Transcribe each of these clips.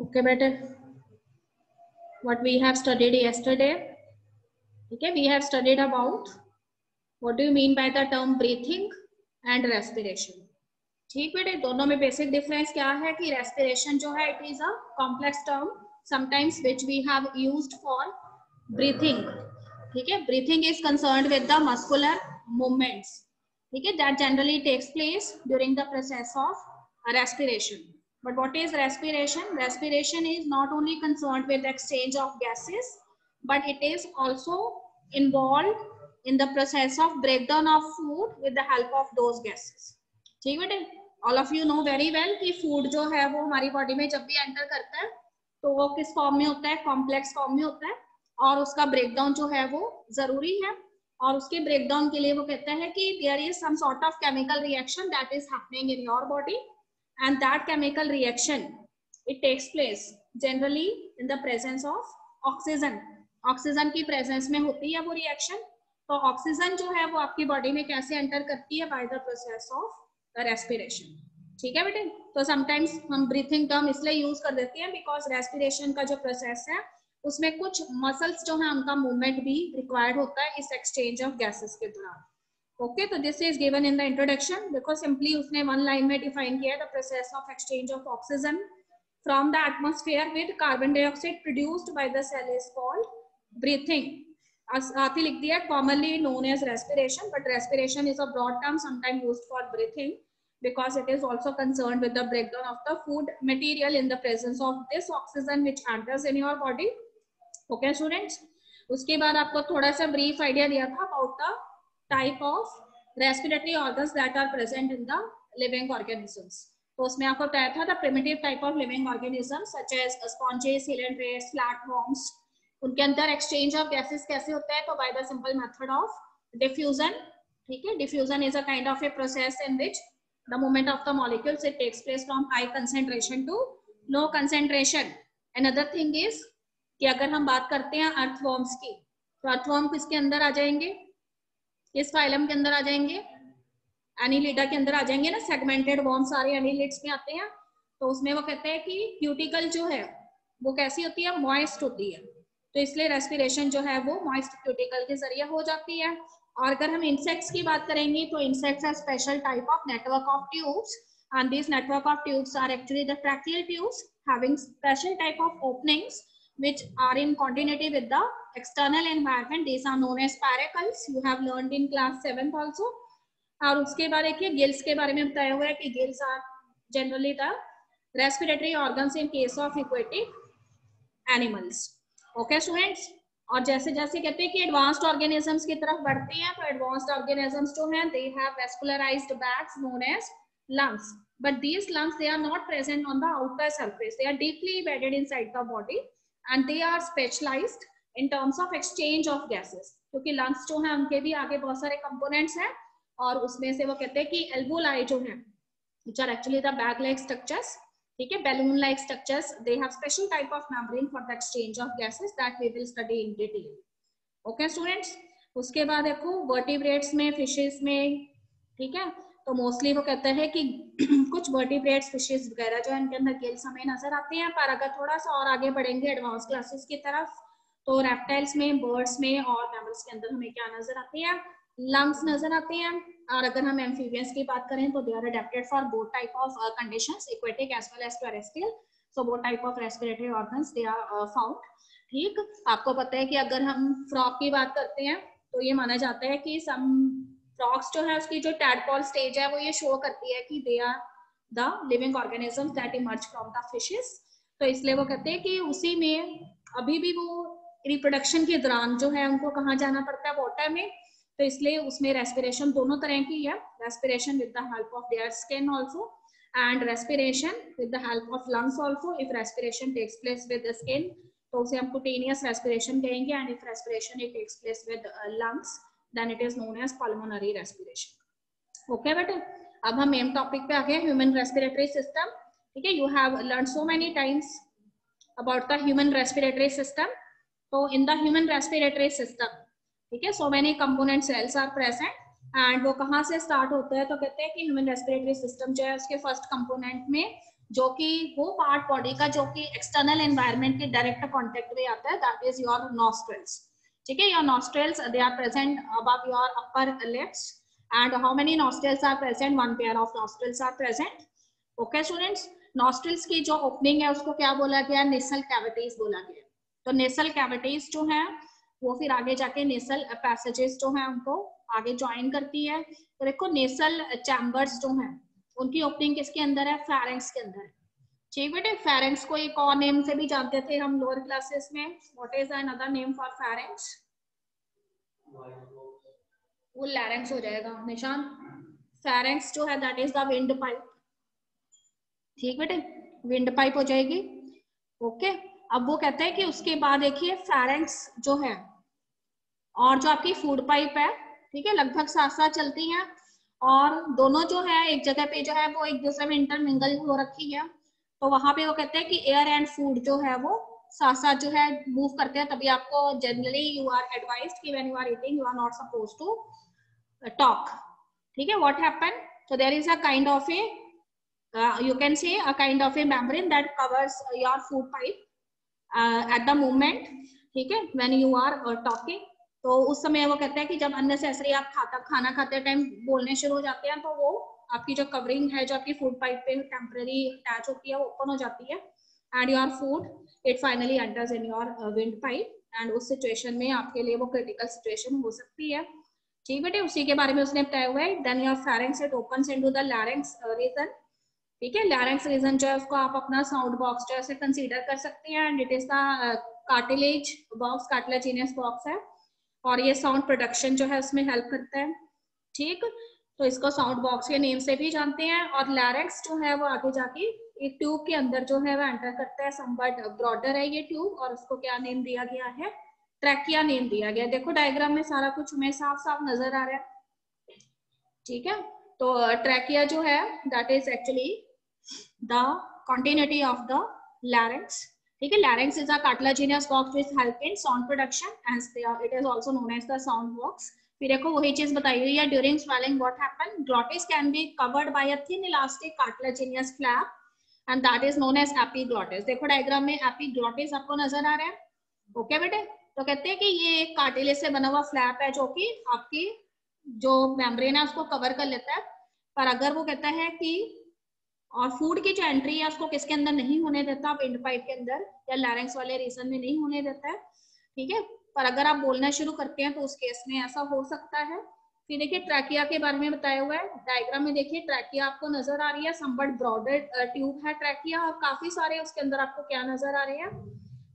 Okay, better. What we have studied yesterday. Okay, we have studied about what do you mean by the term breathing and respiration. ठीक बेटे, दोनों में basic difference क्या है कि respiration जो है it is a complex term sometimes which we have used for breathing. ठीक है, breathing is concerned with the muscular movements. ठीक है, that generally takes place during the process of respiration. But what is respiration? Respiration is not only concerned with the exchange of gases, but it is also involved in the process of breakdown of food with the help of those gases. ठीक बेटे, all of you know very well कि food जो है वो हमारी body में जब भी एंटर करता है तो वो किस फॉर्म में होता है, कॉम्प्लेक्स फॉर्म में होता है, और उसका ब्रेकडाउन जो है वो जरूरी है. और उसके ब्रेकडाउन के लिए वो कहता है कि there is some sort of chemical reaction that is happening in your body, and that chemical reaction it takes place generally in the presence of oxygen. Oxygen की प्रेजेंस में होती है वो रिएक्शन. तो ऑक्सीजन जो है वो आपकी बॉडी में कैसे एंटर करती है, by the process of respiration. ठीक है बेटे, तो समटाइम्स हम ब्रीथिंग टर्म इसलिए यूज कर देते हैं बिकॉज रेस्पिरेशन का जो प्रोसेस है उसमें कुछ मसल्स जो है उनका मूवमेंट भी रिक्वायर्ड होता है इस एक्सचेंज ऑफ गैसेस के दौरान. ओके, तो this is given in the introduction. देखो सिंपली उसने वन लाइन में डिफाइन किया है the process of exchange of oxygen from the atmosphere with carbon dioxide produced by the cell is called breathing. साथ ही लिख दिया commonly known as respiration, but respiration is a broad term sometime used for breathing because it is also concerned with the breakdown of the food material in the presence of this oxygen which enters in your body. Okay students, उसके बाद आपको थोड़ा सा brief idea दिया था about the type of respiratory organs that are present in the living organisms. तो उसमें आपको बताया था the primitive type of living organisms such as sponges, ciliates, flatworms, उनके अंदर exchange of gases कैसे होता है, तो by the simple method of diffusion. ठीक है, diffusion is a kind of a process in which the movement of the molecules it takes place from high concentration to low concentration. Another thing is कि अगर हम बात करते हैं earthworms की, तो अर्थवॉर्म किसके अंदर आ जाएंगे, किस फाइलम के अंदर आ जाएंगे, एनीलिडा के अंदर आ जाएंगे ना. सेगमेंटेड वॉर्म सारे एनीलिड्स में आते हैं. तो उसमें वो कहते हैं कि क्यूटिकल जो है वो कैसी होती है, मॉइस्ट होती है. तो इसलिए रेस्पिरेशन जो है वो मॉइस्ट क्यूटिकल के जरिए हो जाती है. और अगर हम इंसेक्ट्स की बात करेंगे तो insects are special type of network of tubes, and this network of tubes are actually the tracheal tubes having special type of openings which are in continuity with the external environment. These are known as spiracles. You have learned in class 7th also. और उसके बाद देखिए gills के बारे में बताया हुआ है कि gills are generally the respiratory organs in case of aquatic animals. Okay students, और जैसे जैसे कहते हैं कि एडवांस्ड ऑर्गेनिजम्स की तरफ बढ़ते हैं तो एडवांस्ड ऑर्गेनिजम्स जो हैं they have vascularized bags known as lungs, but these lungs they are not present on the outer surface. They are deeply embedded inside the body and they are specialized in terms of exchange of gases. क्योंकि lungs जो हैं उनके भी आगे बहुत सारे components हैं और उसमें से वो कहते हैं कि alveoli जो हैं which are actually the bag like structures, ठीक है, balloon like structures, they have special type of membrane for the exchange of gases that we will study in detail. Okay students, उसके बाद देखो vertebrates में, fishes में, ठीक है, तो मोस्टली वो कहते हैं कि कुछ वर्टिब्रेट्स फिशेस वगैरह जो है इनके अंदर गिल्स हमें नजर आते हैं. पर अगर थोड़ा सा और आगे बढ़ेंगे एडवांस क्लासेस की तरफ तो रेप्टाइल्स में, बर्ड्स में और मैमल्स के अंदर हमें क्या नजर आते हैं, लंग्स नजर आते हैं. और अगर हम एम्फीबियंस की बात करें तो they are adapted for both type of conditions, aquatic as well as terrestrial. So both type of respiratory organs they are found. ठीक, आपको पता है कि अगर हम फ्रॉग की बात करते हैं तो ये माना जाता है कि सम फ्रॉग्स जो है उसकी जो टैडपॉल स्टेज है वो ये शो करती है कि they are the living organisms that emerge from the fishes. तो इसलिए वो कहते हैं कि उसी में अभी भी वो रिप्रोडक्शन के दौरान जो है उनको कहाँ जाना पड़ता है, वाटर में. तो इसलिए उसमें रेस्पिरेशन दोनों तरह की है, respiration with the help of their skin also and respiration with the help of lungs also. If respiration takes place with the skin तो उसे हम कुटेनियस रेस्पिरेशन कहेंगे, and if respiration it takes place with lungs then it is known as pulmonary respiration. Okay बेटे, अब हम main topic पे आ गए, human respiratory system. ठीक है, you have learned so many times about the human respiratory system. तो in the human respiratory system, ठीक है, so many component cells are present and वो कहाँ से स्टार्ट होता है, तो कहते हैं कि ह्यूमन रेस्पिरेटरी सिस्टम जो है उसके फर्स्ट कंपोनेंट में जो कि वो पार्ट बॉडी का जो कि एक्सटर्नल एनवायरनमेंट के डायरेक्ट कांटेक्ट में आता है, दैट इज योर नॉस्ट्रल्स. ठीक है, your nostrils they are present above your upper lips and how many nostrils are present? One pair of nostrils are present. Okay students, nostrils की जो opening है उसको क्या बोला गया? नेसल कैविटीज बोला गया. तो नेसल कैविटीज जो है वो फिर आगे जाके नेसल पैसेजेस जो है उनको आगे ज्वाइन करती है. तो देखो नेसल चैम्बर्स जो है उनकी ओपनिंग किसके अंदर है? फेरेंक्स के अंदर है. ठीक बेटे, फेरेंक्स को एक और नेम से भी जानते थे हम लोअर क्लासेस में. What is another name for pharynx? वो लैरेंक्स हो जाएगा निशान. फेरेंक्स जो है that is the wind pipe. ठीक बेटे, विंड पाइप हो जाएगी. ओके, अब वो कहते हैं कि उसके बाद देखिए फेरेंक्स जो है और जो आपकी फूड पाइप है, ठीक है, लगभग साथ साथ चलती हैं और दोनों जो है एक जगह पे जो है वो एक दूसरे में इंटरमिंगल हो रखी है. तो वहां पे वो कहते हैं कि एयर एंड फूड जो है वो साथ साथ जो है मूव करते हैं. तभी आपको जनरली यू आर एडवाइज्ड कि when you are eating you are not supposed to talk. ठीक है, what happen? So there is a kind of a you can say a kind of a membrane that covers your food pipe at the moment. ठीक है, when you are talking. तो उस समय वो कहते हैं कि जब अननेसेसरी आप खाना खाते टाइम बोलने शुरू हो जाते हैं तो वो आपकी जो कवरिंग है जो आपकी फूड पाइप पे टेम्पररी अटैच होती है वो ओपन हो जाती है and your food it finally enters in your wind pipe. And उस सिचुएशन में आपके लिए वो क्रिटिकल सिचुएशन हो सकती है. ठीक बेटे, उसी के बारे में उसने बताया हुआ है. Then your pharynx it opens into the larynx region. ठीक है, लैरिंक्स रीजन जो है उसको आप अपना साउंड बॉक्स जो है कंसीडर कर सकते हैं. And it is the cartilage box, cartilaginous box है और ये साउंड प्रोडक्शन जो है उसमें हेल्प करता है. ठीक, तो इसको साउंड बॉक्स के नेम से भी जानते हैं. और लैरिंक्स जो है वो आगे जाके एक ट्यूब के अंदर जो है वो एंटर करता है. समवट ब्रॉडर है ये ट्यूब और उसको क्या नेम दिया गया है? ट्रैकिया नेम दिया गया. देखो डायग्राम में सारा कुछ हमें साफ साफ नजर आ रहा है. ठीक है, तो ट्रैकिया जो है that is actually the continuity of the larynx. ठीक है, larynx is a cartilaginous box which help in sound production and it is also known as the sound box. फिर देखो वही चीज बताई हुई है. during swelling what happen? Glottis can be covered by a thin elastic cartilaginous flap and that is known as epiglottis. देखो diagram में epiglottis आपको नजर आ रहा है. ओके बेटे, तो कहते हैं कि ये एक कार्टिलेज से बना हुआ फ्लैप है जो कि आपकी जो मेम्ब्रेन है उसको कवर कर लेता है. पर अगर वो कहता है कि और फूड की जो एंट्री है उसको किसके अंदर नहीं होने देता? विंड पाइप के अंदर या लैरिंक्स वाले रीजन में नहीं होने देता है. ठीक है, पर अगर आप बोलना शुरू करते हैं तो उस केस में ऐसा हो सकता है. फिर देखिए ट्रैकिया के बारे में बताया हुआ है. डायग्राम में देखिए ट्रैकिया आपको नजर आ रही है. समवट ब्रॉडेड ट्यूब है ट्रैकिया और काफी सारे उसके अंदर आपको क्या नजर आ रहे हैं?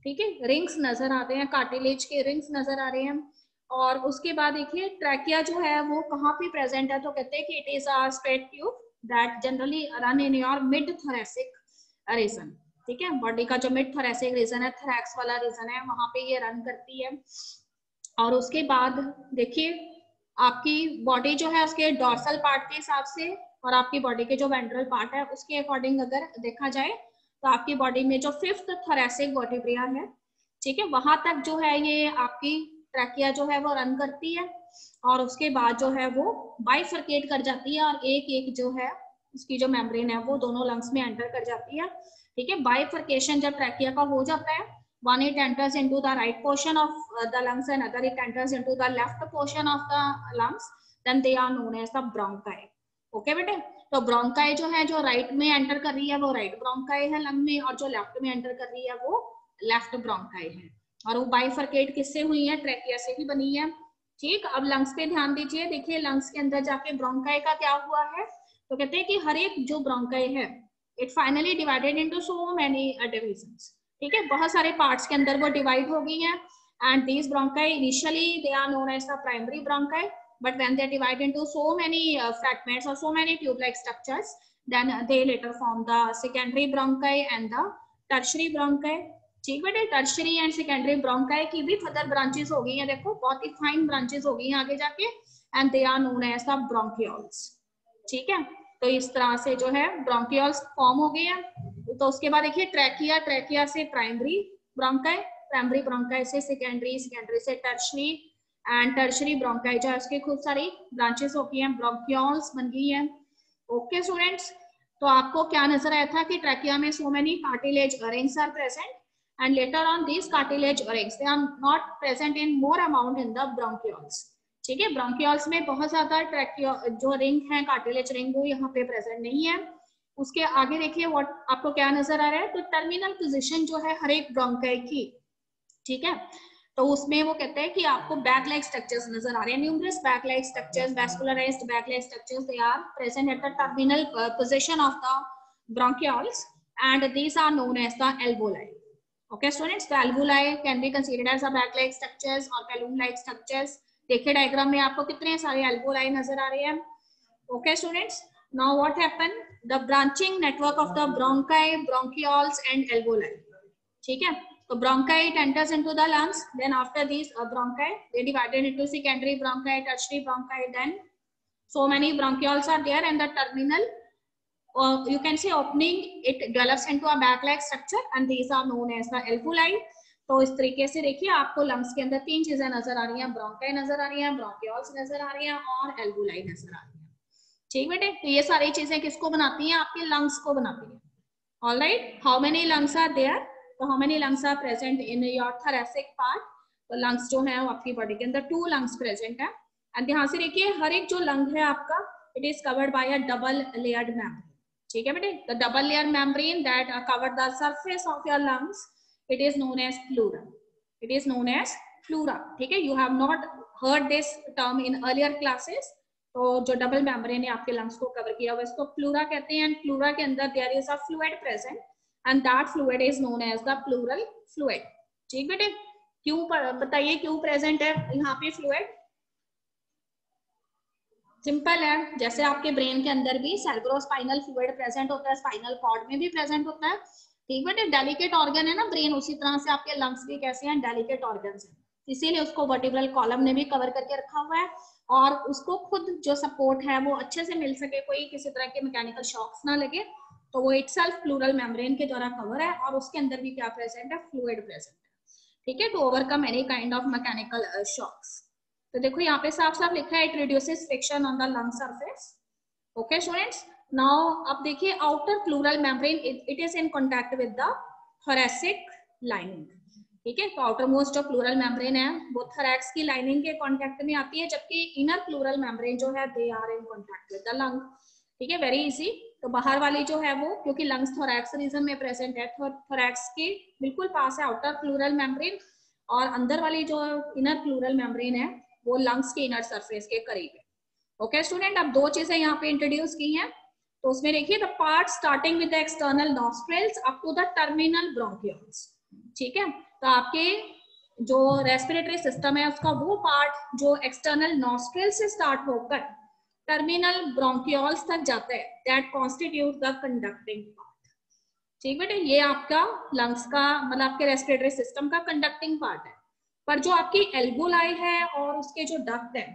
ठीक है, रिंग्स नजर आते हैं, कार्टिलेज के रिंग्स नजर आ रहे हैं. और उसके बाद देखिए ट्रैकिया जो है वो कहाँ पे प्रेजेंट है? तो कहते हैं कि it is a straight tube that generally run in your mid thoracic region. ठीक है, बॉडी का जो मिड thoracic रीजन है, थोरैक्स वाला रीजन है, वहां पे ये रन करती है. और उसके बाद देखिए आपकी बॉडी जो है उसके डॉर्सल पार्ट के हिसाब से और आपकी बॉडी के जो वेंट्रल पार्ट है उसके अकॉर्डिंग अगर देखा जाए तो आपकी बॉडी में जो 5th thoracic वर्टिब्रा है, ठीक है, वहां तक जो है ये आपकी ट्रैकिया जो है वो रन करती है. और उसके बाद जो है वो बाइफर्केट कर जाती है और एक एक जो है उसकी जो मेम्ब्रेन है वो दोनों लंग्स में एंटर कर जाती है. ठीक है, बाइफर्केशन जब ट्रैकिया का हो जाता है, one it enters into the right portion of the lungs and other it enters into the left portion of the lungs, then they are known as the bronchi. Okay बेटे, तो bronchi जो है जो right में enter कर रही है वो राइट ब्रोंकाई है लंग में और जो लेफ्ट में एंटर कर रही है वो लेफ्ट ब्रोंकाई है. और वो बाइफर्केट किससे हुई है? ट्रैकिया से ही बनी है. ठीक, अब लंग्स पे ध्यान दीजिए. देखिए लंग्स के अंदर जाके ब्रोंकाई का क्या हुआ है? तो कहते हैं कि हर एक जो ब्रोंकाई है it finally divided into so many divisions. ठीक है, बहुत सारे पार्ट्स के अंदर वो डिवाइड हो गई हैं. And these bronchi initially they are known as the primary bronchi, but when they divide into so many fragments or so many tube-like structures, then they later form the secondary bronchi and the tertiary bronchi. ठीक बेटे, tertiary and secondary bronchi की भी further branches हो गई हैं. देखो बहुत ही fine branches हो गई हैं आगे जाके and they are known as the bronchioles. ठीक है, तो इस तरह से जो है ब्रोंकियोल्स फॉर्म हो गए हैं. तो उसके बाद देखिए ट्रैकिया, ट्रैकिया से प्राइमरी ब्रोंकाई, प्राइमरी ब्रोंकाई से सेकेंडरी, सेकेंडरी से टर्शरी एंड टर्शरी ब्रोंकाई जो है उसके खूब सारी ब्रांचेस हो गई हैं, ब्रोंकियोल्स बन गई हैं. ओके स्टूडेंट्स, तो आपको क्या नजर आया था कि ट्रैकिया में so many cartilage rings are present and later on these cartilage rings they are not present in more amount in the bronchioles. ठीक है, ब्रोंकियोल्स में बहुत ज्यादा ट्रैकिया जो रिंग है कार्टिलेज रिंग वो यहाँ पे प्रेजेंट नहीं है। उसके आगे देखिए व्हाट आपको क्या नजर आ रहा है, तो टर्मिनल पोजीशन जो है हर एक ब्रोंकाई की, ठीक है, तो उसमें वो कहते हैं कि आपको बैक लाइक स्ट्रक्चर्स नजर आ रहे हैं, numerous back like structures, vascularised back like structures, they are present at the terminal position of the bronchioles and these are known as the alveoli. Okay students, the alveoli can be considered as a back like structures or balloon like structures. देखिए diagram में आपको कितने सारे alveoli नजर आ रहे हैं। Okay students, now what happened, the branching network of the bronchi, bronchioles and alveoli. ठीक है, तो bronchi it enters into the lungs, then after these bronchi they divided into secondary bronchi, tertiary bronchi, then so many bronchioles are there and the terminal you can say opening it develops into a back like structure and these are known as the alveoli. तो इस तरीके से देखिए आपको lungs के अंदर तीन चीजें नजर आ रही हैं, ब्रोंकाई नजर आ रही हैं, ब्रोंकियोल्स नजर आ रही हैं और एल्वुलाई नजर आ रही हैं। ठीक बेटे, तो ये सारी चीजें किसको बनाती हैं, आपके लंग्स को बनाती हैं। Alright, how many lungs are there, तो how many lungs are present in your thoracic part, तो लंग्स जो है वो आपकी बॉडी के अंदर 2 लंग्स प्रेजेंट है एंड यहाँ से देखिए हर एक जो लंग है आपका it is covered by a double layered membrane. ठीक है बेटे, the double layer membrane that covered the surface of your lungs it is known as pleura, it is known as pleura. ठीक है, you have not heard this term in earlier classes, तो जो double membrane है आपके lungs को cover किया हुआ इसको प्लूरा कहते हैं एंड प्लूरा के अंदर there is a fluid present and that fluid is known as the pleural fluid. ठीक बेटे, क्यों बताइए क्यों प्रेजेंट है यहाँ पे फ्लूइड, सिंपल है, जैसे आपके ब्रेन के अंदर भी सेरेब्रोस्पाइनल फ्लूइड प्रेजेंट होता है, स्पाइनल कॉर्ड में भी प्रेजेंट होता है। ठीक बेटे, डेलिकेट ऑर्गन है ना ब्रेन, उसी तरह से आपके लंग्स भी कैसे हैं, डेलिकेट ऑर्गन्स हैं, इसीलिए उसको वर्टिब्रल कॉलम ने भी कवर करके रखा हुआ है और उसको खुद जो सपोर्ट है वो अच्छे से मिल सके, कोई किसी तरह के मैकेनिकल शॉक्स ना लगे, तो वो इटसेल्फ प्लूरल मेम्ब्रेन के द्वारा कवर है और उसके अंदर भी क्या प्रेजेंट है, फ्लूइड प्रेजेंट है। ठीक है, to overcome any kind of mechanical shocks. तो देखो यहाँ पे साफ साफ लिखा है it reduces friction on the lung surface. Okay students, now अब देखिए outer pleural membrane it is in contact with the thoracic lining. ठीक है, तो आउटर मोस्ट जो प्लूरल मेम्ब्रेन है वो थोरैक्स की लाइनिंग के कांटेक्ट में आती है, जबकि इनर प्लूरल मेम्ब्रेन जो है they are in contact with the lung. ठीक है, वेरी इजी। तो बाहर वाली जो है वो क्योंकि लंग्स थोरैक्स रीजन में प्रेजेंट है, थोरैक्स के बिल्कुल पास है आउटर प्लूरल मेम्ब्रेन और अंदर वाली जो इनर प्लूरल मेम्ब्रेन है वो लंग्स के इनर सरफेस के करीब है। ओके स्टूडेंट, अब 2 चीजें यहाँ पे इंट्रोड्यूस की हैं, तो उसमें देखिए the part starting with the external nostrils up to the terminal bronchioles. ठीक है, तो आपके जो रेस्पिरेटरी सिस्टम है उसका वो पार्ट जो एक्सटर्नल नॉस्ट्रिल से स्टार्ट होकर टर्मिनल ब्रोंकियोल्स तक जाता है that constitute the conducting part. ठीक बेटे, ये आपका लंग्स का मतलब आपके रेस्पिरेटरी सिस्टम का कंडक्टिंग पार्ट है, पर जो आपकी एल्वोलाई है और उसके जो डक्ट है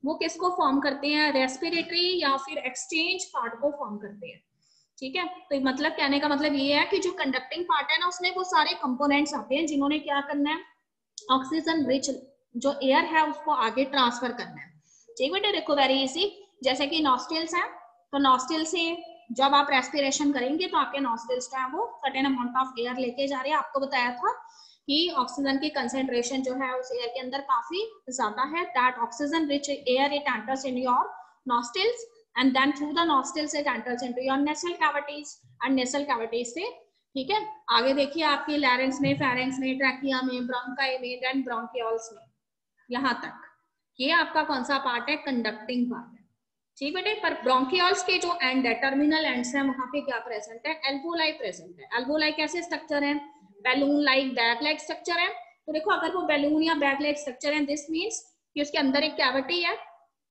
वो किसको फॉर्म करते हैं, रेस्पिरेटरी या फिर एक्सचेंज पार्ट को फॉर्म करते हैं। ठीक है, तो मतलब कहने का मतलब ये है कि जो कंडक्टिंग पार्ट है ना उसमें वो सारे कंपोनेंट्स आते हैं जिन्होंने क्या करना है, ऑक्सीजन रिच जो एयर है उसको आगे ट्रांसफर करना है। ठीक बेटे, देखो वेरी इजी, जैसे कि नॉस्ट्रिल्स है, तो नॉस्ट्रिल से जब आप रेस्पिरेशन करेंगे तो आपके नॉस्ट्रिल्स जो है वो सर्टेन अमाउंट ऑफ एयर लेके जा रहे हैं। आपको बताया था कि ऑक्सीजन की कंसेंट्रेशन जो है उस एयर के अंदर काफी ज्यादा है, that oxygen rich air it enters in your nostrils and then through the nostrils it enters into your nasal cavities and nasal cavities से, ठीक है, आगे देखिए आपकी लैरिंक्स में, फेरिंक्स में, ट्रैकिया में, ब्रोंकाई में, देन ब्रोंकियोल्स में, यहाँ तक ये आपका कौन सा पार्ट है, कंडक्टिंग पार्ट है। ठीक बेटे, पर ब्रोंकियोल्स के जो एंड है, टर्मिनल एंड्स है, वहां पे क्या प्रेजेंट है, एल्वोलाई प्रेजेंट है। एल्वोलाई कैसे स्ट्रक्चर है, balloon like bag like structure है। तो देखो अगर वो बैलून या बैग लाइक स्ट्रक्चर है दिस मींस कि उसके अंदर एक कैविटी है।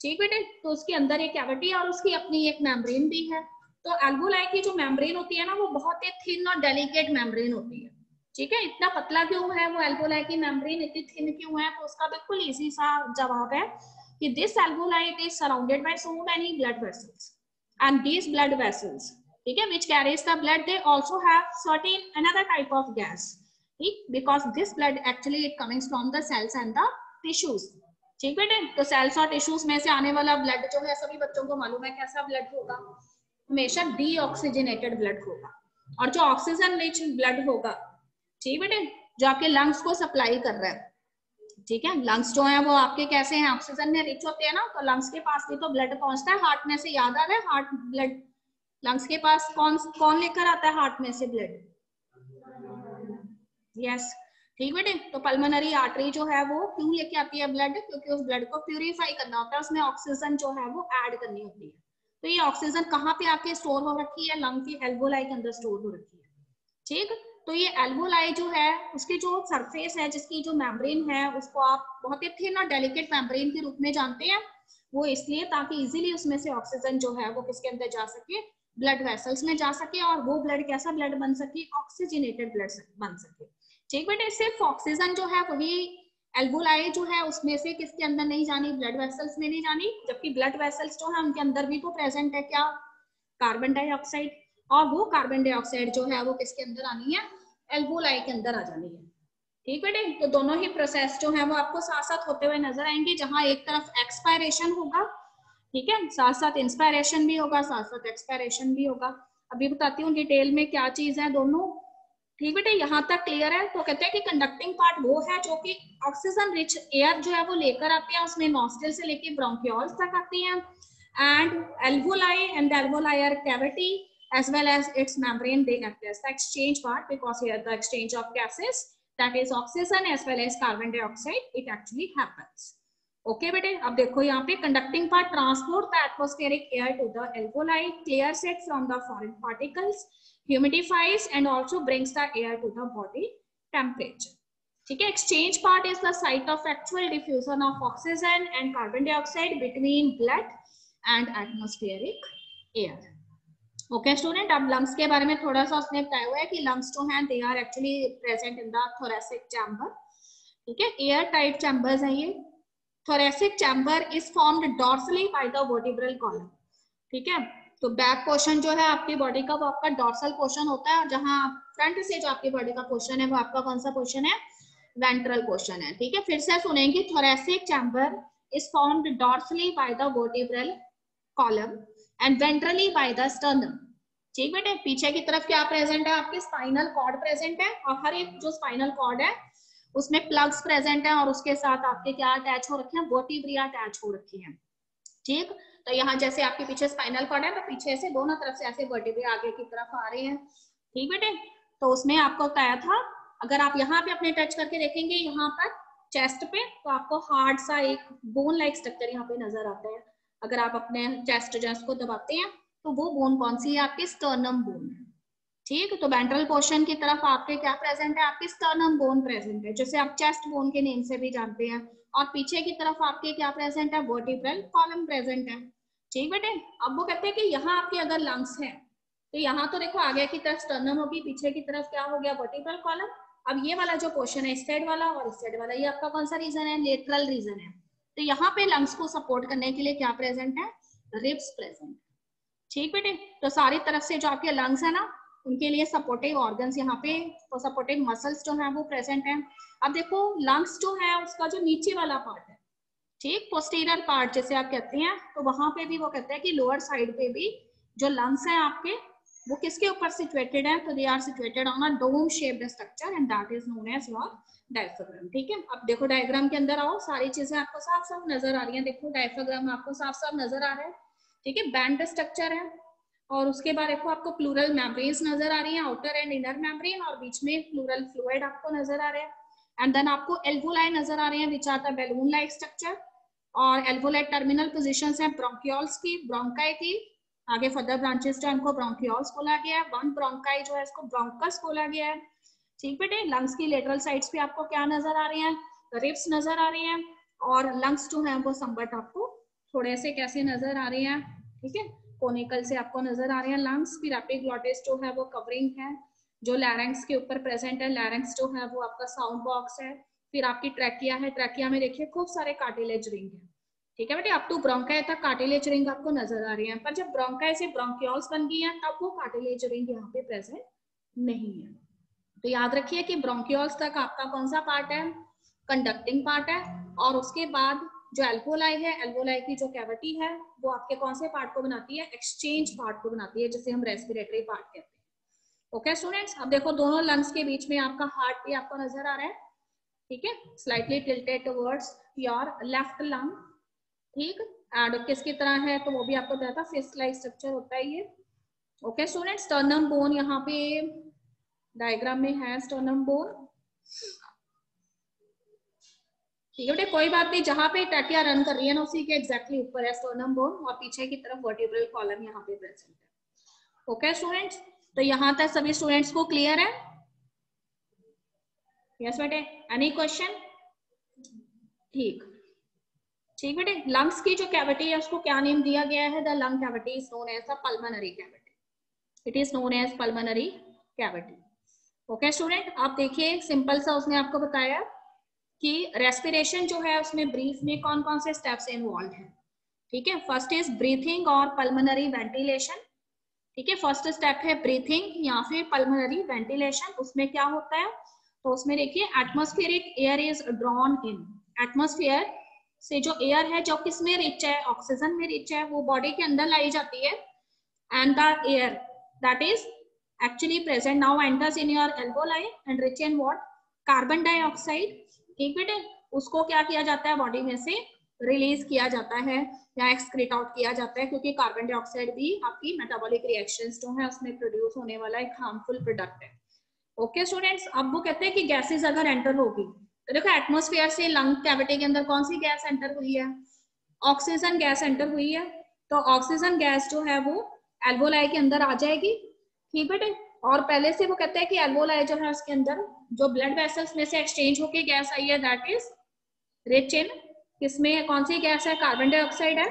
ठीक बेटे, तो उसके अंदर एक कैविटी है और उसकी अपनी एक मेम्ब्रेन भी है। तो एल्वोलाई की जो मेम्ब्रेन होती है ना वो बहुत ही थिन और डेलिकेट मेम्ब्रेन होती है। ठीक है, इतना पतला क्यों है वो एल्वोलाई की मेम्ब्रेन, इतनी थिन क्यों है, तो उसका बिल्कुल इजी सा जवाब है कि this alveoli is surrounded by so many blood vessels and these blood vessels, ठीक है, which carries the blood, they also have certain another type of gas, ठीक, because this blood actually it comes from the cells and the tissues। ठीक बेटे, तो sales और tissues में से आने वाला ब्लड जो है सभी बच्चों को मालूम है कैसा ब्लड होगा, हमेशा डीऑक्सीजनेटेड ब्लड होगा। और जो ऑक्सीजन रिच ब्लड होगा, ठीक बेटे, जो आपके लंग्स को सप्लाई कर रहा है, ठीक है, लंग्स जो है वो आपके कैसे हैं, ऑक्सीजन में रिच होते हैं ना, तो लंग्स के पास भी तो ब्लड पहुंचता है। हार्ट में से याद आ रहा है, हार्ट ब्लड लंग्स के पास कौन लेकर आता है हार्ट में से ब्लड? यस, ठीक बेटे। तो पल्मोनरी आर्टरी जो है वो क्यों लेके आती है ब्लड? क्योंकि उस ब्लड को प्यूरिफाई करना होता है, उसमें ऑक्सीजन जो है वो ऐड करनी होती है। तो ये ऑक्सीजन कहाँ पे आके स्टोर हो रखी है? लंग की एल्वोलाई के अंदर स्टोर हो रखी है, ठीक। तो ये एल्वोलाई जो है, उसकी जो सरफेस है, जिसकी जो मेम्ब्रेन है, उसको आप बहुत ही थिन और डेलिकेट मेम्ब्रेन के रूप में जानते हैं। वो इसलिए ताकि इजीली उसमें से ऑक्सीजन जो है वो किसके अंदर जा सके, ब्लड वेसल्स में जा सके, और वो ब्लड कैसा ब्लड बन सके, ऑक्सीजनेटेड ब्लड बन सके, ठीक बेटे। सिर्फ ऑक्सीजन जो है वही एल्वोलाई जो है उसमें से किसके अंदर नहीं जानी, ब्लड वेसल्स में नहीं जानी, जबकि ब्लड वेसल्स जो है उनके अंदर भी तो प्रेजेंट है क्या, कार्बन डाइऑक्साइड, और वो कार्बन डाइऑक्साइड जो है वो किसके अंदर आनी है, एल्वोलाई के अंदर आ जानी है, ठीक बेटे। तो दोनों ही प्रोसेस जो है वो आपको साथ साथ होते हुए नजर आएंगे, जहां एक तरफ एक्सपायरेशन होगा, ठीक है, साथ साथ इंस्पायरेशन भी होगा, साथ साथ एक्सपायरेशन भी होगा। अभी बताती हूँ डिटेल में क्या चीज है दोनों, ठीक बेटे, यहाँ तक क्लियर है। तो कहते हैं कि कंडक्टिंग पार्ट वो है जो कि ऑक्सीजन रिच एयर जो है वो लेकर आती है, उसमें नॉस्ट्रिल से लेकर ब्रोंकियोल्स तक आती है, and alveoli and alveolar cavity as well as its membrane, they act as the exchange part, because here the exchange of gases, that is oxygen as well as carbon dioxide, it actually happens. Okay बेटे, अब देखो यहाँ पे conducting part transport the atmospheric air to the alveoli, clears it from the foreign particles, humidifies and also brings the air to the body temperature, ठीक है। exchange part is the site of actual diffusion of oxygen and carbon dioxide between blood and atmospheric air. Okay student, अब lungs के बारे में थोड़ा सा उसने बताया हुआ है कि लंग्स जो हैं they are actually present in the thoracic chamber, ठीक है, एयर टाइट चैम्बर्स हैं ये। Thoracic chamber is formed dorsally by the vertebral column, ठीक है। तो बैक पोर्शन जो है आपकी बॉडी का वो आपका डॉर्सल पोर्शन होता है, और जहां फ्रंट से जो आपकी बॉडी का पोर्शन है वो आपका कौन सा पोर्शन है, वेंट्रल पोर्शन है, ठीक है। फिर से सुनेंगे, thoracic chamber is formed dorsally by the vertebral column and ventrally by the sternum, ठीक बेटे। पीछे की तरफ क्या प्रेजेंट है, आपके स्पाइनल कॉर्ड प्रेजेंट है, और हर एक जो स्पाइनल कॉर्ड है उसमें प्लग्स प्रेजेंट है, और उसके साथ आपके क्या अटैच हो रखे हैं, वर्टिब्रिया अटैच हो रखी है, ठीक। तो यहाँ जैसे आपके पीछे स्पाइनल कॉर्ड है, तो पीछे से दोनों तरफ से ऐसे वर्टिब्रिया आगे की तरफ आ रहे हैं, ठीक बेटे। तो उसमें आपको बताया था, अगर आप यहाँ पे अपने टच करके देखेंगे यहाँ पर चेस्ट पे, तो आपको हार्ड सा एक बोन लाइक स्ट्रक्चर यहाँ पे नजर आता है। अगर आप अपने चेस्ट को दबाते हैं तो वो बोन कौन सी है, आपकी स्टर्नम बोन, ठीक। तो वेंट्रल पोर्शन की तरफ आपके क्या प्रेजेंट है, आपकी स्टर्नम बोन प्रेजेंट है, जैसे आप चेस्ट बोन के नेम से भी जानते हैं। और पीछे की तरफ आपके क्या प्रेजेंट है, वर्टिब्रल कॉलम प्रेजेंट है, ठीक बेटे। अब वो कहते हैं कि यहाँ आपके अगर लंग्स हैं, तो यहाँ तो देखो आगे की तरफ स्टर्नम होगी, पीछे की तरफ क्या हो गया, वर्टिब्रल कॉलम। अब ये वाला जो पोर्शन है, इस साइड वाला और इस साइड वाला, ये आपका कौन सा रीजन है, लेटरल रीजन है। तो यहाँ पे लंग्स को सपोर्ट करने के लिए क्या प्रेजेंट है, रिब्स प्रेजेंट, ठीक बेटे। तो सारी तरफ से जो आपके लंग्स है ना, उनके लिए सपोर्टिव ऑर्गन्स यहाँ पे, तो सपोर्टिव मसल्स जो है वो प्रेजेंट है। अब देखो लंग्स जो है उसका जो नीचे वाला पार्ट है, ठीक, पोस्टीरियर पार्ट जिसे आप कहते हैं, तो वहां पे भी वो कहते हैं कि लोअर साइड पे भी जो लंग्स हैं आपके, वो किसके ऊपर सिचुएटेड है, तो they are situated on a dome shaped structure and that is known as your diaphragm, ठीक है। अब देखो डायग्राम के अंदर आओ, सारी चीजें आपको साफ साफ नजर आ रही हैं। देखो डायफ्राम आपको साफ साफ नजर आ रहा है, ठीक है, बैंड स्ट्रक्चर है, और उसके बाद देखो आपको प्लूरल मेम्ब्रेन्स नजर आ रही है, आउटर एंड इनर मेम्ब्रेन, और बीच में प्लूरल फ्लूइड आपको नजर आ रहा है। एंड देन आपको एल्वोलाई नजर आ रहे हैं, which are the balloon like structure, और एल्वोलाई टर्मिनल पोजीशंस हैं ब्रोंकियोल्स की, ब्रोंकाई की, आगे फर्दर ब्रांचेस जो इनको ब्रोंकियोल्स बोला गया है, वन ब्रोंकाई जो है इसको ब्रोंकस बोला गया है, ठीक बेटे। लंग्स की लेटरल साइड्स पे आपको क्या नजर आ रही हैं, रिब्स नजर आ रही हैं, और लंग्स जो है वो संबट आपको थोड़े से कैसे नजर आ रहे हैं, ठीक है, कोनिकल से आपको नजर आ रहे हैं लंग्स। फिर एपिग्लॉटिस जो है वो कवरिंग है, जो लैरिंक्स के ऊपर प्रेजेंट है, लैरिंक्स जो है वो आपका साउंड बॉक्स है। फिर आपकी ट्रैकिया है, ट्रैकिया में देखिए खूब सारे कार्टिलेज रिंग है, ठीक है बेटे। अप टू ब्रोंकाई तक कार्टिलेज रिंग आपको नजर आ रही है, पर जब ब्रोंकाई से ब्रोंकियोल्स बन गई है तब वो कार्टिलेज रिंग यहाँ पे प्रेजेंट नहीं है। तो याद रखिए कि ब्रोंकियोल्स तक आपका कौन सा पार्ट है, कंडक्टिंग पार्ट है, और उसके बाद जो एल्वोलाई है, एल्वोलाई की जो कैविटी है वो आपके कौन से पार्ट को बनाती है, एक्सचेंज पार्ट को बनाती है, जिसे हम रेस्पिरेटरी पार्ट कहते हैं। ओके स्टूडेंट्स, अब देखो दोनों लंग्स के बीच में आपका हार्ट भी आपको नजर आ रहा है, ठीक है, slightly tilted towards your left lung, ठीक, एंड किसकी तरह है तो वो भी आपको पता था, फिस्ट लाइक स्ट्रक्चर होता है ये। ओके स्टूडेंट्स, स्टर्नम बोन यहाँ पे डायग्राम में है, स्टर्नम बोन, ठीक है बेटे, कोई बात नहीं, जहां पे ट्रैकिया रन कर रही है ना उसी के एग्जैक्टली ऊपर है स्टर्नम बोन, और पीछे की तरफ वर्टिब्रल कॉलम यहाँ पे प्रेजेंट है। ओके स्टूडेंट्स, तो यहाँ तक सभी स्टूडेंट्स को क्लियर है? यस बेटे, एनी क्वेश्चन? ठीक ठीक बेटे, लंग्स की जो कैविटी है उसको क्या नेम दिया गया है? The lung cavity is known as the pulmonary cavity, it is known as pulmonary cavity. Okay student, आप देखिए सिंपल सा उसने आपको बताया कि रेस्पिरेशन जो है उसमें ब्रीथ में कौन कौन से स्टेप्स इन्वॉल्व हैं, ठीक है। फर्स्ट इज ब्रीथिंग और पल्मोनरी वेंटिलेशन, ठीक है, फर्स्ट स्टेप है ब्रीथिंग या फिर पल्मोनरी वेंटिलेशन। उसमें क्या होता है तो उसमें देखिए atmospheric air is drawn in, atmosphere से जो एयर है जो किस में रिच है, ऑक्सीजन में रिच है, वो बॉडी के अंदर लाई जाती है, and the air that is actually present now enters in your alveoli and rich in what, carbon dioxide, ठीक बेटे, उसको क्या किया जाता है बॉडी में से रिलीज किया जाता है या एक्सक्रीट आउट किया जाता है, क्योंकि कार्बन डाइऑक्साइड भी आपकी मेटाबॉलिक रिएक्शंस जो है उसमें प्रोड्यूस होने वाला एक हार्मफुल प्रोडक्ट है। ओके स्टूडेंट्स, अब वो कहते हैं कि गैसेस अगर एंटर होगी तो देखो एटमॉस्फेयर से लंग कैविटी के अंदर कौन सी गैस एंटर हुई है, ऑक्सीजन गैस एंटर हुई है, तो ऑक्सीजन गैस जो है वो एल्वोलाई के अंदर आ जाएगी, ठीक बेटे, और पहले से वो कहते हैं कि एल्वोलाई जो है उसके अंदर जो ब्लड वेसल्स में से एक्सचेंज होके गैस आई है दैट इज रिच इन, किसमें कौन सी गैस है, कार्बन डाइऑक्साइड है,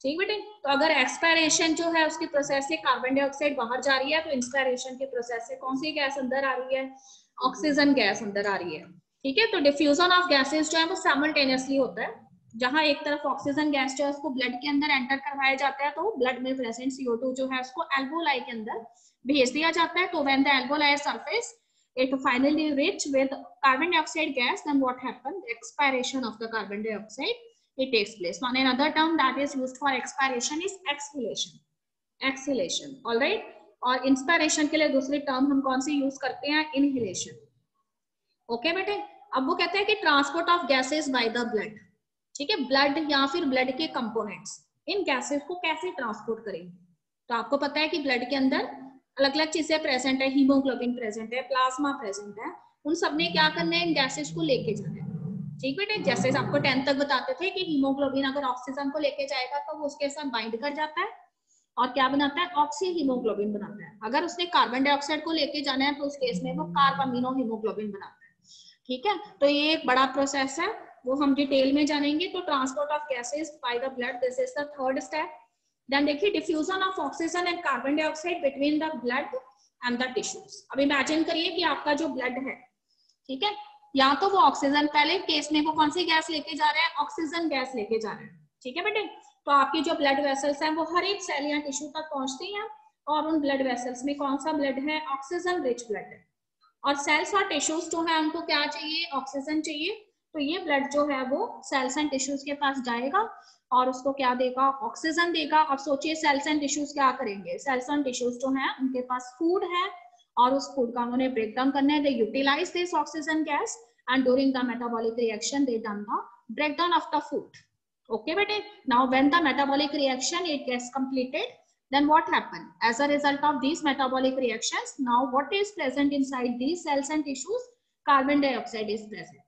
ठीक बेटे। तो अगर एक्सपायरेशन जो है उसकी प्रोसेस से कार्बन डाइऑक्साइड बाहर जा रही है तो इंस्पायरेशन के प्रोसेस से कौन सी गैस अंदर आ रही है, ऑक्सीजन गैस अंदर आ रही है, ठीक है। तो डिफ्यूजन ऑफ गैसेस जो है वो साइमल्टेनियसली होता है, जहां एक तरफ ऑक्सीजन गैस जो है उसको ब्लड के अंदर एंटर करवाया जाता है तो ब्लड में प्रेजेंट CO2 जो है उसको एल्वोलाई के अंदर भेज दिया जाता है। तो when the alveoli surface it finally rich with carbon dioxide gas, then what happens, the expiration of the carbon dioxide it takes place. One another term that is used for expiration is exhalation, exhalation, all right। और inspiration के लिए दूसरी term हम कौन सी use करते हैं, inhalation। Okay बेटे, अब वो कहते हैं कि transport of gases by the blood, ठीक है, ब्लड या फिर ब्लड के कंपोनेंट्स इन गैसेस को कैसे ट्रांसपोर्ट करेंगे, तो आपको पता है कि ब्लड के अंदर अलग अलग चीजें प्रेजेंट है, हीमोग्लोबिन प्रेजेंट है, प्लाज्मा प्रेजेंट है, उन सब ने क्या करना है, इन गैसेस को लेके जाना है, ठीक बेटे। जैसे आपको 10th तक बताते थे कि हीमोग्लोबिन अगर ऑक्सीजन को लेके जाएगा तो वो उसके साथ बाइंड कर जाता है और क्या बनाता है, ऑक्सी हीमोग्लोबिन बनाता है। अगर उसने कार्बन डाइऑक्साइड को लेके जाना है तो उस केस में वो कार्बामिनो हीमोग्लोबिन बनाता है, ठीक है। तो ये एक बड़ा प्रोसेस है, वो हम डिटेल में जानेंगे। तो transport of gases by the blood, this is the third step. Then देखिए diffusion of oxygen and carbon dioxide between the blood and the tissues. अब इमेजिन करिए कि आपका जो ब्लड है, ठीक है, या तो वो ऑक्सीजन, पहले केस में वो कौन सी गैस लेके जा रहे हैं, ऑक्सीजन गैस लेके जा रहे हैं, ठीक है बेटे। तो आपकी जो ब्लड वेसल्स हैं वो हर एक सेल या टिश्यू तक पहुंचती हैं और उन ब्लड वेसल्स में कौन सा ब्लड है, ऑक्सीजन रिच ब्लड है, और सेल्स और टिश्यूज जो है उनको क्या चाहिए, ऑक्सीजन चाहिए। तो ये ब्लड जो है वो सेल्स एंड टिश्यूज के पास जाएगा और उसको क्या देगा, ऑक्सीजन देगा। अब सोचिए सेल्स एंड टिश्यूज क्या करेंगे, सेल्स एंड टिश्यूज जो है उनके पास फूड है और उस फूड का उन्होंने ब्रेक डाउन करना है, they utilize this oxygen gas and during the metabolic reaction they done the break down of the food. Okay bete, now when the metabolic reaction it gets completed, then what happen, as a result of these metabolic reactions, now what is present inside these cells and tissues, carbon dioxide is present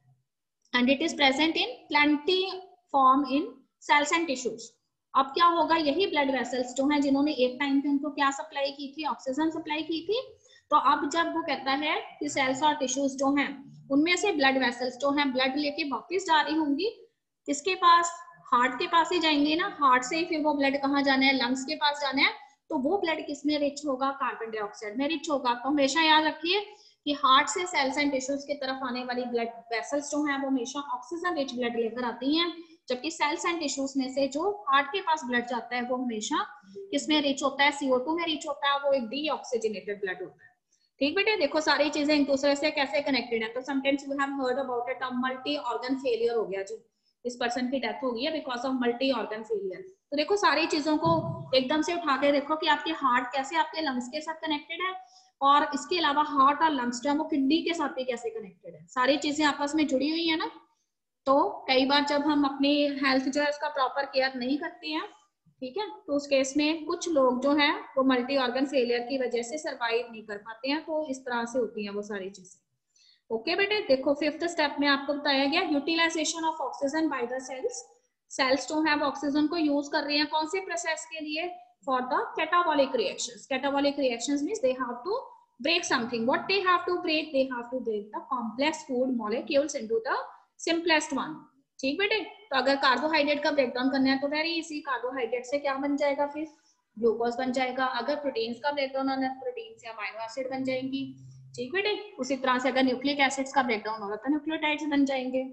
and it is present in plenty form in cells and tissues। अब क्या होगा, यही blood vessels जो हैं जिन्होंने एक time पे उनको क्या सप्लाई की थी, ऑक्सीजन सप्लाई की थी, तो अब जब वो कहता है कि सेल्स और टिश्यूज जो हैं उनमें से ब्लड वेसल्स जो हैं ब्लड लेके वापस जा रही होंगी, किसके पास, हार्ट के पास ही जाएंगे ना, हार्ट से ही फिर वो ब्लड कहाँ जाना है, लंग्स के पास जाना है। तो वो ब्लड किसमें रिच होगा, कार्बन डाइऑक्साइड में रिच होगा। तो हमेशा याद रखिए कि हार्ट से सेल्स एंड टिश्यूज की तरफ आने वाली ब्लड वेसल्स जो हैं वो हमेशा ऑक्सीजन रिच ब्लड लेकर आती हैं, जबकि सेल्स एंड टिश्यूज में से जो हार्ट के पास ब्लड जाता है वो हमेशा किसमें रिच होता है, CO2 में रिच होता है, वो एक डीऑक्सीजनेटेड ब्लड होता है, ठीक बेटे। देखो सारी चीजें एक दूसरे से कैसे कनेक्टेड है। तो sometimes you have heard about a term multi organ failure हो गया जी, इस पर्सन की डेथ हो गई है because of multi organ failure. तो देखो सारी चीजों को एकदम से उठा के देखो कि आपके हार्ट कैसे आपके लंग्स के साथ कनेक्टेड है, और इसके अलावा हार्ट और लंग्स जो है वो किडनी के साथ भी कैसे कनेक्टेड है। सारी चीजें आपस में जुड़ी हुई है ना। तो कई बार जब हम अपनी हेल्थ जो है उसका प्रॉपर केयर नहीं करते हैं, ठीक है, तो उस केस में कुछ लोग जो है वो मल्टी ऑर्गन फेलियर की वजह से सरवाइव नहीं कर पाते हैं। तो इस तरह से होती हैं वो सारी चीजें। ओके बेटे, देखो फिफ्थ स्टेप में आपको बताया गया utilization of oxygen by the cells. Cells जो है वो ऑक्सीजन को यूज कर रहे हैं कौन से प्रोसेस के लिए? For the catabolic reactions. Catabolic reactions means they have to break something. What they have to break? They have to break the complex food molecules into the simplest one. ठीक बेटे, तो अगर कार्बोहाइड्रेट का breakdown करना है तो very easy, carbohydrate से क्या बन जाएगा? फिर ग्लूकोज बन जाएगा। अगर प्रोटीन्स का ब्रेकडाउन होना है तो प्रोटीन से अमाइनो एसिड बन जाएंगी। ठीक बेटे, उसी तरह से अगर न्यूक्लिक एसिड्स का ब्रेकडाउन होगा तो न्यूक्लियोटाइड्स बन जाएंगे।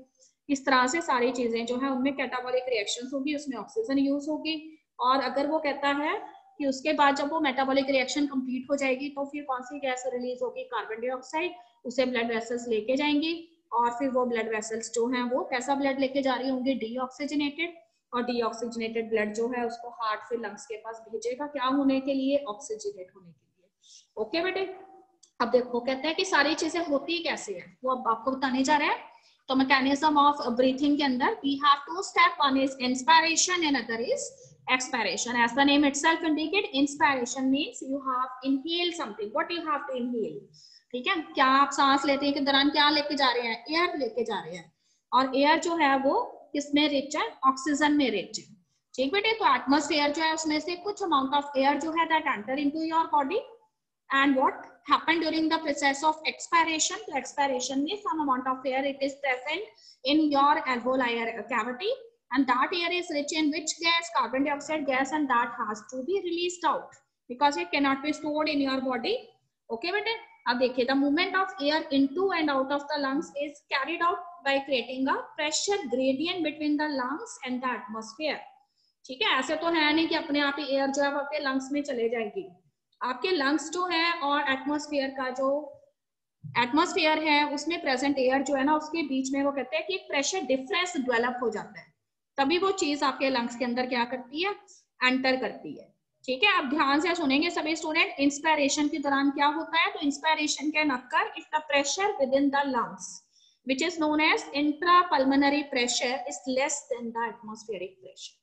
इस तरह से सारी चीजें जो है उनमें कैटाबॉलिक रिएक्शंस होगी, उसमें ऑक्सीजन यूज होगी। और अगर वो कहता है कि उसके बाद जब वो मेटाबॉलिक रिएक्शन कंप्लीट हो जाएगी तो फिर कौन सी गैस रिलीज होगी? Carbon dioxide. उसे ब्लड वेसल्स लेके जाएंगी और फिर वो ब्लड वेसल्स जो हैं वो कैसा ब्लड लेके जा रही होंगी? डीऑक्सीजनेटेड। और डीऑक्सीजनेटेड ब्लड जो है उसको हार्ट फिर लंग्स के पास भेजेगा, क्या होने के लिए? ऑक्सीजनेट होने के लिए। ओके बेटे, अब देखो कहते हैं कि सारी चीजें होती कैसे है वो अब आपको बताने जा रहे हैं। तो मैकेनिज्म ऑफ ब्रीथिंग के अंदर we have two step, one is inspiration and other is expiration. As the name itself indicate, inspiration means you have inhaled something. What you have to inhale? ठीक है, क्या आप सांस लेते हैं के दौरान क्या लेके जा रहे हैं? एयर लेके जा रहे हैं। और एयर जो है वो किसमें रिच है? ऑक्सीजन में रिच है। ठीक बेटे, तो एटमॉस्फेयर जो है उसमें से कुछ अमाउंट ऑफ एयर जो है that enter into your body, and what happened during the process of expiration? So expiration means some amount of air it is present in your alveolar cavity, and that air is rich in which gas? Carbon dioxide gas, and that has to be released out because it cannot be stored in your body. Okay बेटे, अब देखिए the movement of air into and out of the lungs is carried out by creating a pressure gradient between the lungs and the atmosphere. ठीक है, ऐसे तो है नहीं कि अपने आप ही एयर जो है आपके लंग्स में चले जाएगी। आपके लंग्स जो है और एटमॉस्फेयर का जो एटमॉस्फेयर है उसमें प्रेजेंट एयर जो है ना उसके बीच में वो कहते हैं कि एक प्रेशर डिफरेंस डेवलप हो जाता है, तभी वो चीज आपके लंग्स के अंदर क्या करती है? एंटर करती है। ठीक है, आप ध्यान से सुनेंगे सभी स्टूडेंट। इंस्पायरेशन के दौरान क्या होता है? तो inspiration can occur if the pressure with in the lungs which is known as intrapulmonary pressure is less than the atmospheric pressure.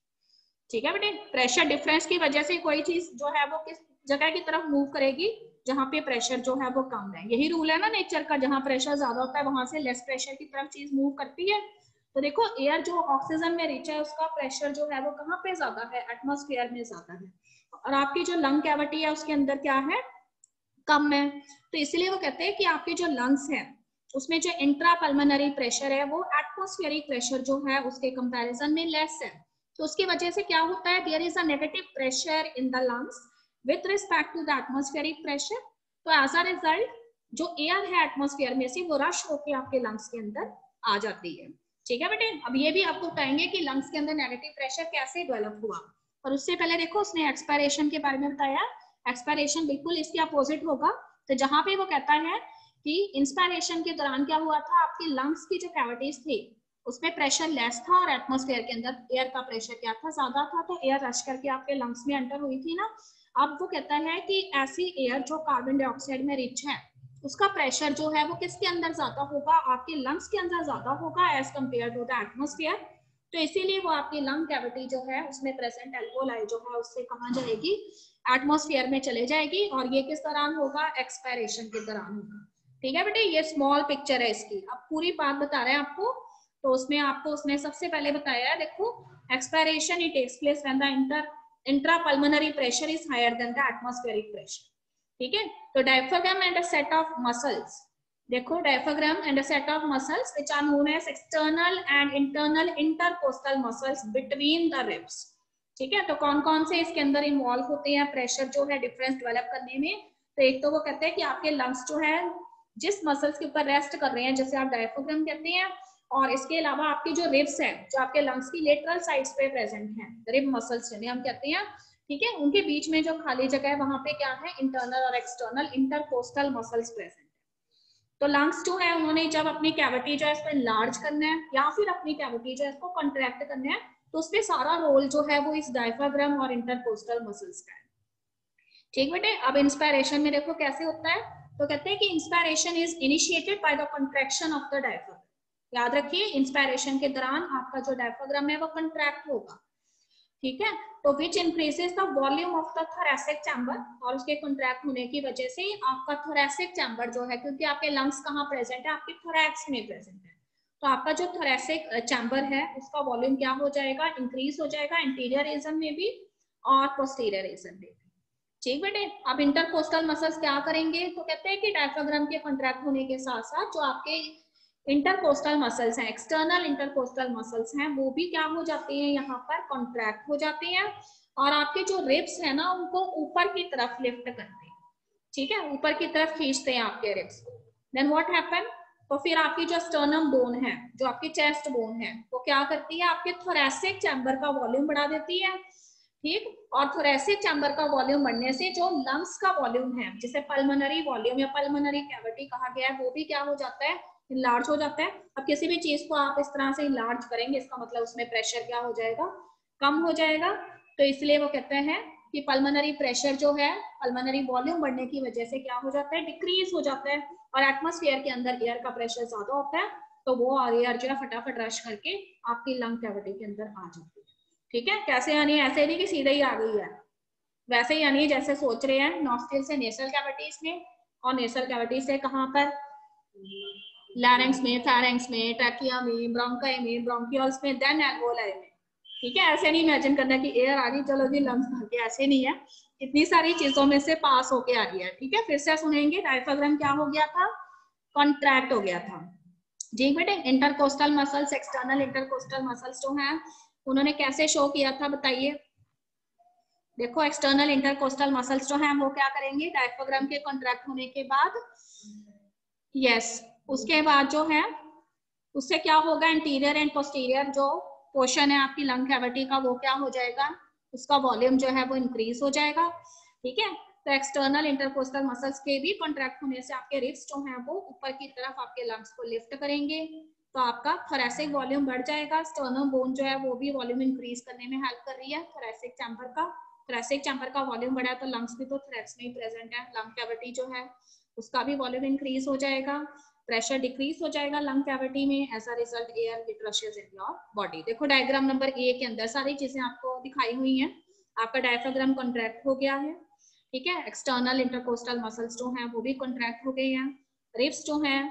ठीक है बेटे, प्रेशर डिफरेंस की वजह से कोई चीज जो है वो किस जगह की तरफ मूव करेगी? जहां पे प्रेशर जो है वो कम है। यही रूल है ना नेचर का, जहां प्रेशर ज्यादा होता है वहां से लेस प्रेशर की तरफ चीज मूव करती है। तो देखो एयर जो ऑक्सीजन में रिच है उसका प्रेशर जो है वो कहाँ पे ज्यादा है? एटमॉस्फेयर में ज्यादा है। और आपकी जो लंग कैविटी है उसके अंदर क्या है? कम है। तो इसलिए वो कहते हैं कि आपके जो लंग्स है उसमें जो इंट्रापल्मोनरी प्रेशर है वो एटमॉस्फेरिक प्रेशर जो है उसके कंपैरिजन में लेस है। तो उसकी वजह से क्या होता है? There is a negative pressure in the lungs with respect to the atmospheric pressure. तो एज अ रिजल्ट जो एयर है एटमॉस्फेयर में से वो रश होकर आपके लंग्स के अंदर आ जाती है। ठीक है बेटे, अब ये भी आपको बताएंगे कि लंग्स के अंदर नेगेटिव प्रेशर कैसे डेवलप हुआ। और उससे पहले देखो उसने एक्सपायरेशन के बारे में बताया। एक्सपायरेशन बिल्कुल इसके अपोजिट होगा। तो जहां पे वो कहता है कि इंस्पायरेशन के दौरान क्या हुआ था? आपकी लंग्स की जो कैविटीज थी उसमें प्रेशर लेस था और एटमॉस्फेयर के अंदर एयर का प्रेशर क्या था? ज्यादा था। तो एयर रश करके आपके लंग्स में एंटर हुई थी ना। अब वो कहता है कि ऐसी एयर जो कार्बन डाइऑक्साइड में रिच है उसका प्रेशर जो है वो किसके अंदर ज्यादा होगा? आपके लंग्स के अंदर ज्यादा होगा as compare to the atmosphere. तो इसीलिए वो आपकी लंग कैविटी जो है उसमें प्रेजेंट एल्वेओलाई जो है उससे कहाँ जाएगी? एटमॉस्फेयर में चले जाएगी। और ये किस दौरान होगा? एक्सपायरेशन के दौरान होगा। ठीक है बेटे, ये स्मॉल पिक्चर है इसकी। अब पूरी बात बता रहे हैं आपको। तो उसमें आपको उसने सबसे पहले बताया है, देखो expiration it takes place when the intrapulmonary pressure is higher than the atmospheric pressure. ठीक है, तो diaphragm and a set of muscles, देखो diaphragm and a set of muscles which are known as external and internal intercostal muscles between the ribs. ठीक है, तो कौन कौन से इसके अंदर इन्वॉल्व होते हैं प्रेशर जो है डिफरेंस डेवलप करने में? तो एक तो वो कहते हैं कि आपके लंग्स जो है जिस मसल्स के ऊपर रेस्ट कर रहे हैं जैसे आप डायफ्राग्राम कहते हैं, और इसके अलावा आपकी जो रिब्स हैं जो आपके लंग्स की लेटरल साइड्स पे प्रेजेंट हैं, रिब मसल्स जिन्हें हम कहते हैं, ठीक है, उनके बीच में जो खाली जगह है वहां पे क्या है? इंटरनल और एक्सटर्नल इंटरकोस्टल मसल्स प्रेजेंट है। तो लंग्स जो है उन्होंने जब अपनी कैविटी जो है इसको लार्ज करना है या फिर अपनी कैविटी जो है इसको कॉन्ट्रैक्ट करना है, तो उसमें सारा रोल जो है वो इस डायफ्राग्राम और इंटरकोस्टल मसल्स का है। ठीक बेटे, अब इंस्पायरेशन में देखो कैसे होता है, तो कहते हैं कि inspiration is initiated by the contraction of the diaphragm. याद रखिए इंस्पायरेशन के दौरान आपका जो डायफ्राग्राम है वो कॉन्ट्रैक्ट होगा, ठीक है, तो which increases the volume of the thoracic chamber, और उसके कॉन्ट्रैक्ट होने की वजह से आपका थोरैसिक चैम्बर जो है, क्योंकि आपके लंग्स कहाँ प्रेजेंट है, आपके थोरैक्स में प्रेजेंट है, तो आपका जो थोरैसिक चैम्बर है उसका वॉल्यूम क्या हो जाएगा, इंक्रीज हो जाएगा, इंटीरियर रीजन में भी और पोस्टीरियर रीजन में भी। ठीक बेटे, अब इंटरकोस्टल मसल्स क्या करेंगे, तो कहते हैं कि डायफ्राग्राम के कॉन्ट्रैक्ट होने के साथ साथ जो आपके इंटरकोस्टल मसल्स हैं, एक्सटर्नल इंटरकोस्टल मसल्स हैं, वो भी क्या हो जाते हैं, यहाँ पर कॉन्ट्रैक्ट हो जाते हैं और आपके जो रिब्स है ना उनको ऊपर की तरफ लिफ्ट करते हैं, ठीक है, ऊपर की तरफ खींचते हैं आपके रिब्स को। देन व्हाट हैपन, तो फिर आपकी जो स्टर्नम बोन है, जो आपकी चेस्ट बोन है, वो क्या करती है, आपके थोरैसिक चैम्बर का वॉल्यूम बढ़ा देती है, ठीक, और थोरैसिक चैम्बर का वॉल्यूम बढ़ने से जो लंग्स का वॉल्यूम है, जिसे पल्मोनरी वॉल्यूम या पल्मोनरी कैविटी कहा गया है, वो भी क्या हो जाता है, इनलार्ज हो जाता है। अब किसी भी चीज को आप इस तरह से इनलार्ज करेंगे, इसका मतलब उसमें प्रेशर क्या हो जाएगा, कम हो जाएगा, तो इसलिए वो कहते हैं कि पल्मोनरी प्रेशर जो है, पल्मोनरी वॉल्यूम बढ़ने की वजह से क्या हो जाता है, डिक्रीज हो जाता है, और एटमॉस्फेयर के अंदर एयर का प्रेशर ज्यादा होता है, तो वो एयर जो है फटाफट रश करके आपकी लंग कैविटी के अंदर आ जाती है। ठीक है, कैसे यानी ऐसे नहीं कि सीधे ही आ गई है, वैसे ही यानी जैसे सोच रहे हैं, नॉस्ट्रिल से नेसल कैविटीज में, और नेसल कैविटी से कहां पर, लैरिंक्स में, फेरिंक्स में, ट्रैकिया में, ब्रोंकाई में, ब्रोंकियल्स में, देन एल्वोलाई में। ठीक है, ऐसे नहीं इमेजिन करना कि एयर आ रही चलो जी लंग्स भर के, ऐसे नहीं है, इतनी सारी चीजों में से पास होके आ रही है। ठीक है, फिर से सुनेंगे, डायफ्राग्राम क्या हो गया था, कॉन्ट्रैक्ट हो गया था। जी बेटे, intercostal muscles, external intercostal muscles जो हैं उन्होंने कैसे शो किया था बताइए। देखो एक्सटर्नल इंटरकोस्टल मसल्स जो हैं वो क्या करेंगे, डायफ्राग्राम के कॉन्ट्रैक्ट होने के बाद, यस, उसके बाद जो है उससे क्या होगा, इंटीरियर एंड पोस्टीरियर जो पोर्शन है आपकी लंग कैविटी का, वो क्या हो जाएगा, उसका वॉल्यूम जो है वो इंक्रीज हो जाएगा। ठीक है, तो एक्सटर्नल इंटरकोस्टल मसल्स के भी कॉन्ट्रैक्ट होने से आपके रिब्स जो हैं वो ऊपर की तरफ आपके लंग्स को लिफ्ट करेंगे, तो आपका थोरैसिक वॉल्यूम बढ़ जाएगा, स्टर्नम बोन जो है वो भी वॉल्यूम इंक्रीज करने में हेल्प कर रही है थोरैसिक चैम्बर का, थोरैसिक चैम्बर का वॉल्यूम बढ़ा तो लंग्स भी तो थोरैक्स में ही प्रेजेंट है, लंग कैविटी जो है उसका भी वॉल्यूम इंक्रीज हो जाएगा, प्रेशर डिक्रीज हो जाएगा लंग कैविटी में, as a result air get rushes in your body. देखो डायग्राम नंबर ए के अंदर सारी चीजें आपको दिखाई हुई हैं, आपका डायफ्राग्राम कॉन्ट्रैक्ट हो गया है, ठीक है, एक्सटर्नल इंटरकोस्टल मसल्स जो हैं वो भी कॉन्ट्रैक्ट हो गए हैं, रिब्स जो हैं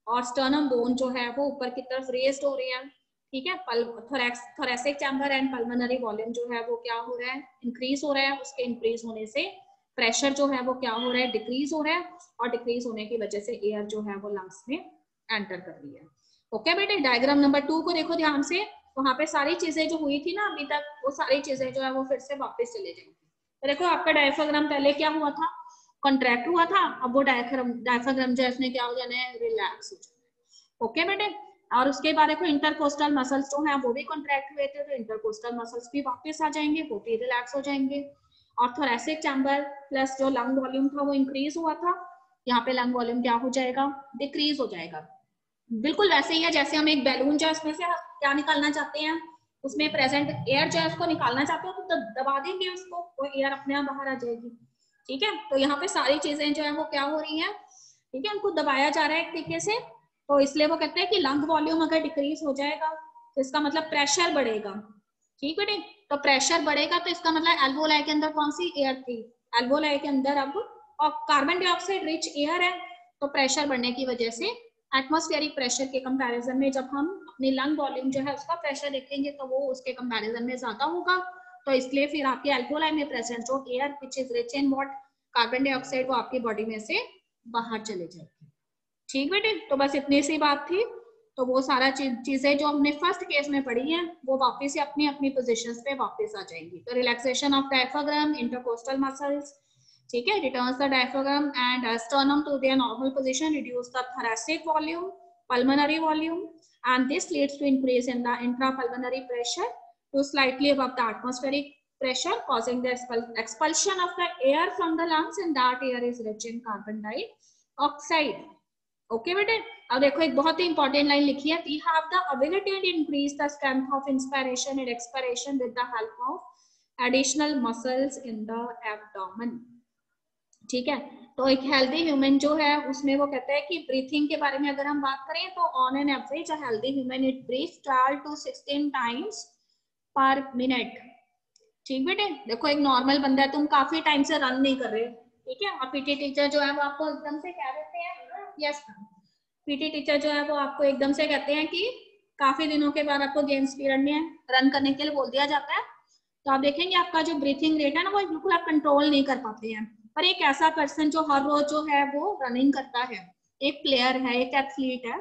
और स्टर्नम बोन जो है वो ऊपर की तरफ रेज्ड हो रहे हैं, ठीक है, thoracic chamber and pulmonary volume जो है वो क्या हो रहा है, इंक्रीज हो रहा है, उसके इंक्रीज होने से प्रेशर जो है वो क्या हो रहा है, डिक्रीज हो रहा है, और डिक्रीज होने की वजह से एयर जो है वो लंग्स में एंटर कर रही है। ओके बेटे, डायग्राम नंबर 2 को देखो ध्यान से, वहां पे सारी चीजें जो हुई थी ना अभी तक, वो सारी चीजें जो है वो फिर से वापस चले जाएंगी। तो देखो आपका डायफ्राग्राम पहले क्या हुआ था, कॉन्ट्रैक्ट हुआ था, अब वो डायफ्राग्राम जो है उसने क्या हो जाना है, रिलैक्स हो जाना है। ओके बेटे, और उसके बाद देखो इंटरकोस्टल मसल्स जो है वो भी कॉन्ट्रैक्ट हुए थे, तो इंटरकोस्टल मसल्स भी वापस आ जाएंगे, वो भी रिलैक्स हो जाएंगे, और थोरैसिक चैम्बर प्लस जो लंग वॉल्यूम था वो इंक्रीज हुआ था, यहाँ पे लंग वॉल्यूम क्या हो जाएगा, डिक्रीज हो जाएगा। बिल्कुल वैसे ही है जैसे हम एक बैलून जो है उसमें से क्या निकालना चाहते हैं, उसमें प्रेजेंट एयर जो है उसको निकालना चाहते हो तो दबा देंगे उसको, वो एयर अपने आप बाहर आ जाएगी। ठीक है, तो यहाँ पे सारी चीजें जो है वो क्या हो रही है, ठीक है, उनको दबाया जा रहा है एक तरीके से, तो इसलिए वो कहते हैं कि लंग वॉल्यूम अगर डिक्रीज हो जाएगा तो इसका मतलब प्रेशर बढ़ेगा। ठीक है, तो प्रेशर बढ़ेगा तो इसका मतलब एल्वोलाई के अंदर कौन सी एयर थी, एल्वोलाई के अंदर अब और कार्बन डाइऑक्साइड रिच एयर है, तो प्रेशर बढ़ने की वजह से एटमॉस्फेरिक प्रेशर के कंपैरिजन में जब हम अपनी लंग वॉल्यूम जो है उसका प्रेशर देखेंगे तो वो उसके कंपैरिजन में ज्यादा होगा, तो इसलिए फिर आपके एल्वोलाई में प्रेजेंट जो air which is rich in what, carbon dioxide, वो आपकी बॉडी में से बाहर चले जाएगी। ठीक बेटे, तो बस इतनी सी बात थी, तो वो सारा चीजें जो हमने फर्स्ट केस में पढ़ी हैं वो वापस से अपनी अपनी पोजीशंस पे वापस आ जाएंगी। तो relaxation of diaphragm, intercostal muscles, ठीक है, returns the diaphragm and sternum to their normal position, reduce the thoracic volume, pulmonary volume, and this leads to increase in the intrapulmonary pressure to slightly above the atmospheric pressure, causing the expulsion of the air from the lungs, and that air is rich in carbon dioxide. Okay बेटे, अब देखो एक बहुत ही important line लिखी है, we have the ability to increase the strength of inspiration and expiration with the help of additional muscles in the abdomen. ठीक है, तो एक हेल्दी ह्यूमन जो है उसमें वो कहते हैं कि ब्रीथिंग के बारे में अगर हम बात करें तो on an average a healthy human it breathes 12 to 16 times per minute. ठीक बेटे, देखो एक नॉर्मल बंदा है, तुम काफी टाइम से रन नहीं कर रहे, ठीक है, और पीटी टीचर जो है वो आपको एकदम से कह देते हैं, यस पीटी टीचर जो है वो आपको एकदम से कहते हैं कि काफी दिनों के बाद आपको गेम्स पीरियड में रन करने के लिए बोल दिया जाता है, तो आप देखेंगे आपका जो ब्रीथिंग रेट है ना वो बिल्कुल आप कंट्रोल नहीं कर पाते हैं। पर एक ऐसा पर्सन जो हर रोज जो है वो रनिंग करता है, एक प्लेयर है, एक एथलीट है,